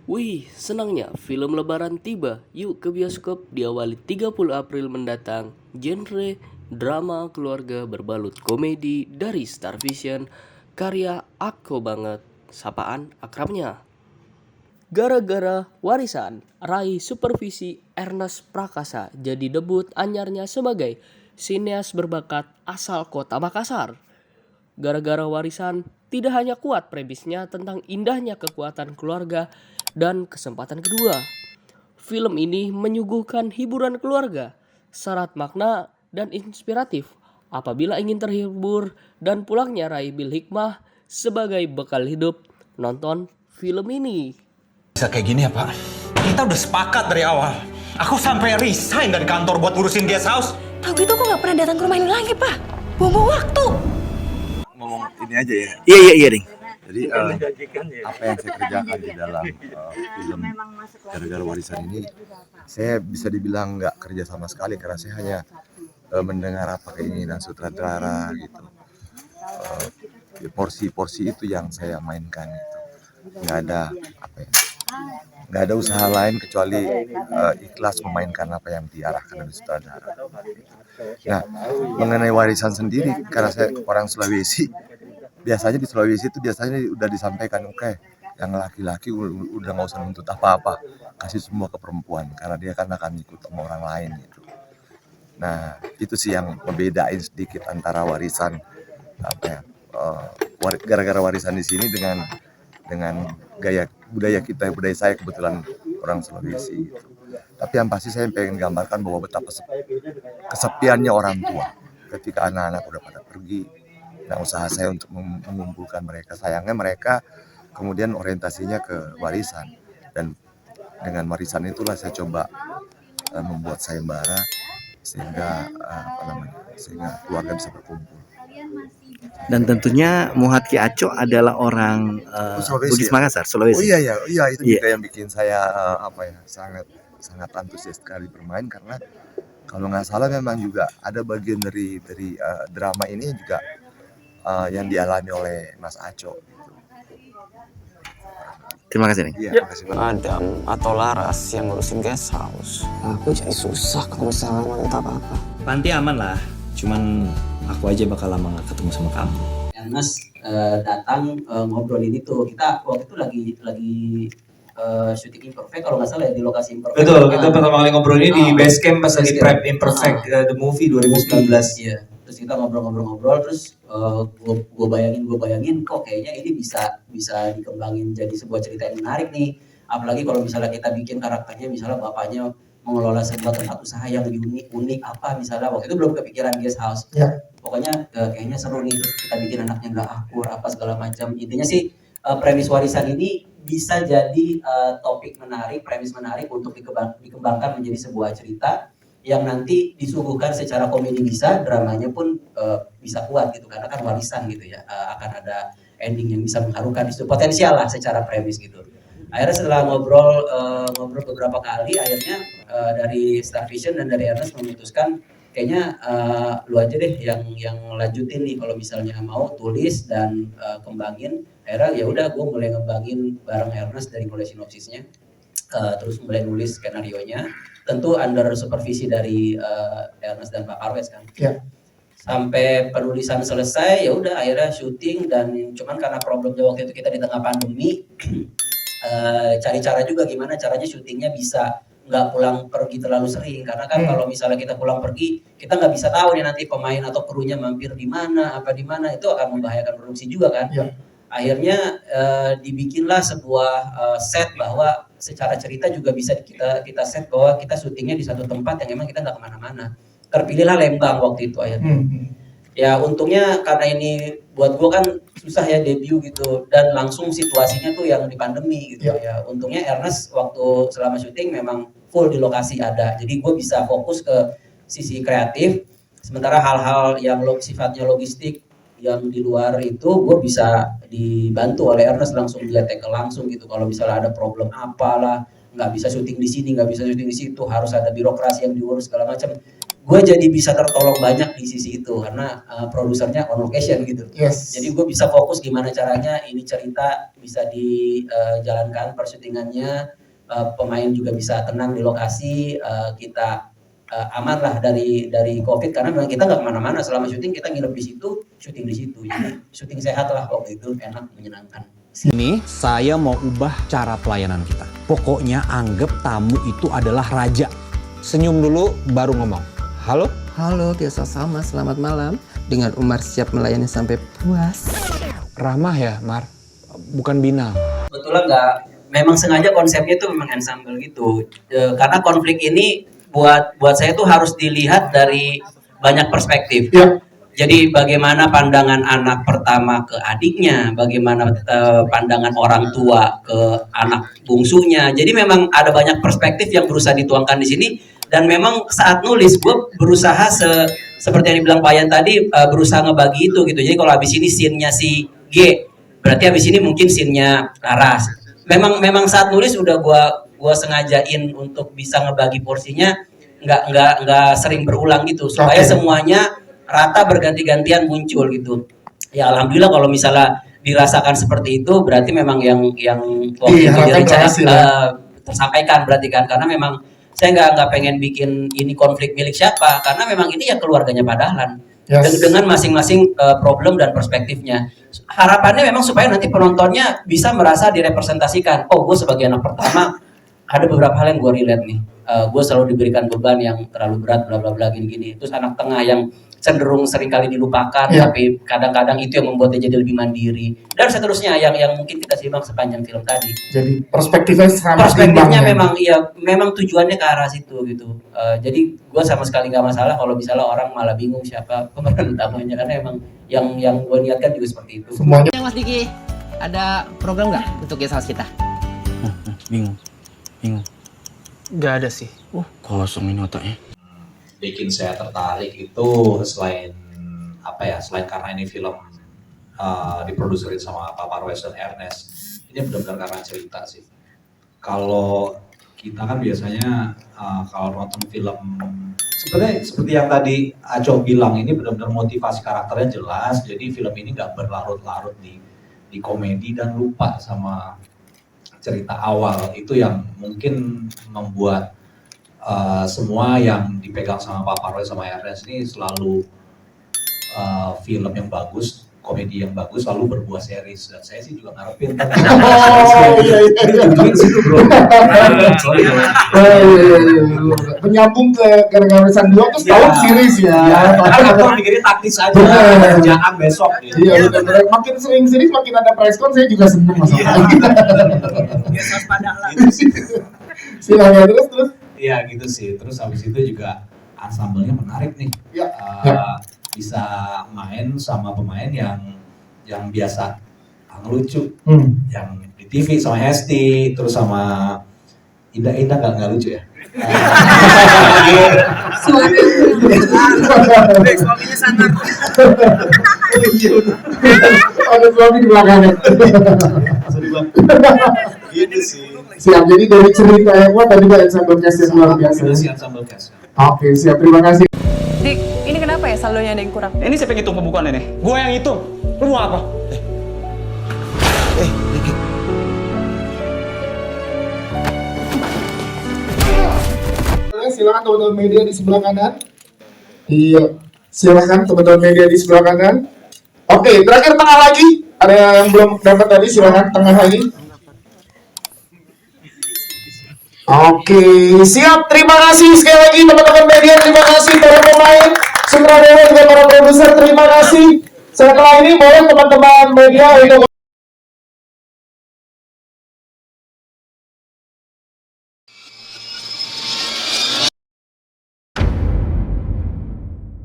Wih, senangnya film Lebaran tiba. Yuk ke bioskop diawali 30 April mendatang. Genre drama keluarga berbalut komedi dari Star Vision. Karya Ako banget. Sapaan akrabnya. Gara-gara warisan, raih supervisi Ernest Prakasa jadi debut anyarnya sebagai sineas berbakat asal kota Makassar. Gara-gara warisan, tidak hanya kuat premisnya tentang indahnya kekuatan keluarga dan kesempatan kedua. Film ini menyuguhkan hiburan keluarga, syarat makna dan inspiratif apabila ingin terhibur dan pulangnya raih bil hikmah sebagai bekal hidup nonton film ini. Bisa kayak gini ya, Pak? Kita udah sepakat dari awal. Aku sampai resign dari kantor buat ngurusin guest house. Tahu gitu aku nggak pernah datang ke rumah ini lagi, Pak. Buang-buang waktu. Ngomong ini aja ya. Iya, Ding. Jadi apa yang saya kerjakan di dalam film gara-gara warisan ini, saya bisa dibilang nggak kerja sama sekali karena saya hanya mendengar apa keinginan sutradara gitu. Porsi-porsi itu yang saya mainkan gitu. Nggak ada apa ya, nggak ada usaha lain kecuali ikhlas memainkan apa yang diarahkan oleh sutradara. Nah, mengenai warisan sendiri, karena saya orang Sulawesi, biasanya di Sulawesi itu biasanya udah disampaikan, oke, yang laki-laki udah nggak usah nuntut apa-apa, kasih semua ke perempuan karena dia kan akan ikut sama orang lain gitu. Nah, itu sih yang membedain sedikit antara warisan apa ya, gara-gara warisan di sini dengan gaya budaya saya kebetulan orang Sulawesi gitu. Tapi yang pasti saya pengen gambarkan bahwa betapa kesepiannya orang tua ketika anak-anak udah pada pergi. Nah, usaha saya untuk mengumpulkan mereka, sayangnya mereka kemudian orientasinya ke warisan, dan dengan warisan itulah saya coba membuat sayembara sehingga keluarga bisa berkumpul. Dan tentunya Muhat Ki Aco adalah orang Bugis Ya? Makassar, Sulawesi. Iya, itu Iya. juga yang bikin saya sangat antusias sekali bermain, karena kalau nggak salah memang juga ada bagian dari drama ini juga yang dialami oleh Mas Aco. Terima kasih, Ding. Iya, makasih banget. Adam atau Laras yang ngurusin guest house. Aku jadi susah kalau misalnya mau minta apa-apa. Panti aman lah, cuman aku aja bakal lama gak ketemu sama kamu. Ernest datang ngobrolin itu. Kita waktu itu lagi syuting Imperfect kalau nggak salah ya, di lokasi Imperfect. Betul, kita pertama kali ngobrol ini di Basecamp pas lagi prep Imperfect the movie 2019. Iya. Terus kita ngobrol-ngobrol terus gue bayangin kok kayaknya ini bisa dikembangin jadi sebuah cerita yang menarik nih. Apalagi kalau misalnya kita bikin karakternya misalnya bapaknya mengelola sebuah tempat usaha yang unik apa misalnya, waktu itu belum kepikiran guest house. Ya. Pokoknya kayaknya seru nih, terus kita bikin anaknya nggak akur apa segala macam. Intinya sih premis warisan ini bisa jadi topik menarik, premis menarik untuk dikembangkan menjadi sebuah cerita yang nanti disuguhkan secara komedi bisa, dramanya pun bisa kuat gitu, karena kan warisan gitu ya, akan ada ending yang bisa mengharukan, itu potensial lah secara premis gitu. Akhirnya setelah ngobrol beberapa kali, akhirnya dari Star Vision dan dari Ernest memutuskan kayaknya lu aja deh yang lanjutin nih, kalau misalnya mau tulis dan kembangin. Akhirnya ya udah, gue mulai ngembangin bareng Ernest dari mulai sinopsisnya, terus mulai nulis skenario-nya, tentu under supervisi dari Ernest dan Pak Parwes kan. Ya. Sampai penulisan selesai ya udah akhirnya syuting, dan cuman karena problemnya waktu itu kita di tengah pandemi, cari cara juga gimana caranya syutingnya bisa nggak pulang pergi terlalu sering, karena kan kalau misalnya kita pulang pergi kita nggak bisa tahu nih nanti pemain atau krunya mampir di mana itu akan membahayakan produksi juga kan. Ya. Akhirnya dibikinlah sebuah set bahwa secara cerita juga bisa kita set bahwa kita syutingnya di satu tempat yang emang kita nggak kemana-mana. Terpilihlah Lembang waktu itu akhirnya. Ya untungnya karena ini buat gue kan susah ya debut gitu, dan langsung situasinya tuh yang di pandemi gitu ya. Untungnya Ernest waktu selama syuting memang full di lokasi ada, jadi gue bisa fokus ke sisi kreatif, sementara hal-hal yang sifatnya logistik yang di luar itu gue bisa dibantu oleh Ernest, langsung dia tackle langsung gitu. Kalau misalnya ada problem apalah, nggak bisa syuting di sini, nggak bisa syuting di situ, harus ada birokrasi yang diurus segala macam, gue jadi bisa tertolong banyak di sisi itu karena produsernya on location gitu. Yes. Jadi gue bisa fokus gimana caranya ini cerita bisa dijalankan persyutingannya, pemain juga bisa tenang di lokasi, kita aman lah dari COVID karena memang kita nggak kemana-mana selama syuting, kita nginep di situ, syuting di situ. Jadi syuting sehat lah waktu itu, enak, menyenangkan. Ini saya mau ubah cara pelayanan kita. Pokoknya anggap tamu itu adalah raja. Senyum dulu baru ngomong. Halo? Halo, biasa sama. Selamat malam. Dengan Umar siap melayani sampai puas. Ramah ya, Mar? Bukan binal. Betulan nggak, memang sengaja konsepnya itu memang ensemble gitu. Karena konflik ini buat saya tuh harus dilihat dari banyak perspektif. Ya. Jadi bagaimana pandangan anak pertama ke adiknya, bagaimana pandangan orang tua ke anak bungsunya. Jadi memang ada banyak perspektif yang berusaha dituangkan di sini. Dan memang saat nulis gue berusaha seperti yang dibilang Pak Yan tadi, berusaha ngebagi itu gitu. Jadi kalau habis ini scene-nya si G, berarti habis ini mungkin scene-nya Laras. Memang saat nulis udah gue sengajain untuk bisa ngebagi porsinya, nggak sering berulang gitu supaya semuanya rata berganti-gantian muncul gitu. Ya alhamdulillah kalau misalnya dirasakan seperti itu berarti memang yang waktu itu direncanakan tersampaikan berarti kan, karena memang saya nggak pengen bikin ini konflik milik siapa, karena memang ini ya keluarganya Pak Dahlan. Yes. Dengan masing-masing problem dan perspektifnya. Harapannya memang supaya nanti penontonnya bisa merasa direpresentasikan. Oh, gue sebagai anak pertama ada beberapa hal yang gue relate nih. Gue selalu diberikan beban yang terlalu berat, bla bla bla gini-gini. Terus anak tengah yang cenderung seringkali dilupakan, tapi kadang-kadang itu yang membuatnya jadi lebih mandiri. Dan seterusnya yang mungkin kita simak sepanjang film tadi. Jadi perspektifnya memang tujuannya ke arah situ gitu. Jadi gue sama sekali nggak masalah kalau misalnya orang malah bingung siapa pemeran utamanya, karena emang yang gue niatkan juga seperti itu. Semuanya. Mas Diki, ada program nggak untuk Guest House kita? Bingung. Gak ada sih. Kosong ini otaknya. Bikin saya tertarik itu selain karena ini film diproduserin sama Pak Parwes dan Ernest, ini benar-benar karena cerita sih. Kalau kita kan biasanya kalau nonton film sebenarnya seperti yang tadi Aco bilang, ini benar-benar motivasi karakternya jelas, jadi film ini nggak berlarut-larut di komedi dan lupa sama cerita awal. Itu yang mungkin membuat semua yang dipegang sama Pak Parwes sama Ernest ini selalu film yang bagus, komedi yang bagus, selalu berbuah series. Dan saya sih juga ngarepin situ bro. Menyambung ke gara-gara Sandiwara terus tahu series ya. Karena aku mikirnya taktis aja, kerjaan besok. Iya benar. Makin sering series makin ada preskon, saya juga seneng masalah. Silakan terus. Iya gitu sih. Terus habis itu juga ensemble-nya menarik nih. Bisa main sama pemain yang biasa ngelucu, yang di TV sama Hesti, terus sama Indah nggak lucu ya. Suaminya sangar. Ada suami di belakangnya. Gitu sih. Siap, jadi dari cerita yang kuat tadi juga ensemble cast yang luar biasa. Ensemble cast. Oke, siap, terima kasih. Dik, ini kenapa ya saldonya ada yang kurang? Ini siapa yang hitung pembukuan ini? Gue yang hitung. Lu mau apa? Dikit. Silakan teman-teman media di sebelah kanan. Iya, silakan teman-teman media di sebelah kanan. Oke, terakhir tengah lagi. Ada yang belum dapat tadi, silakan tengah lagi. Oke, siap. Terima kasih sekali lagi teman-teman media. Terima kasih para pemain, sutradara juga para produser. Terima kasih. Setelah ini boleh teman-teman media untuk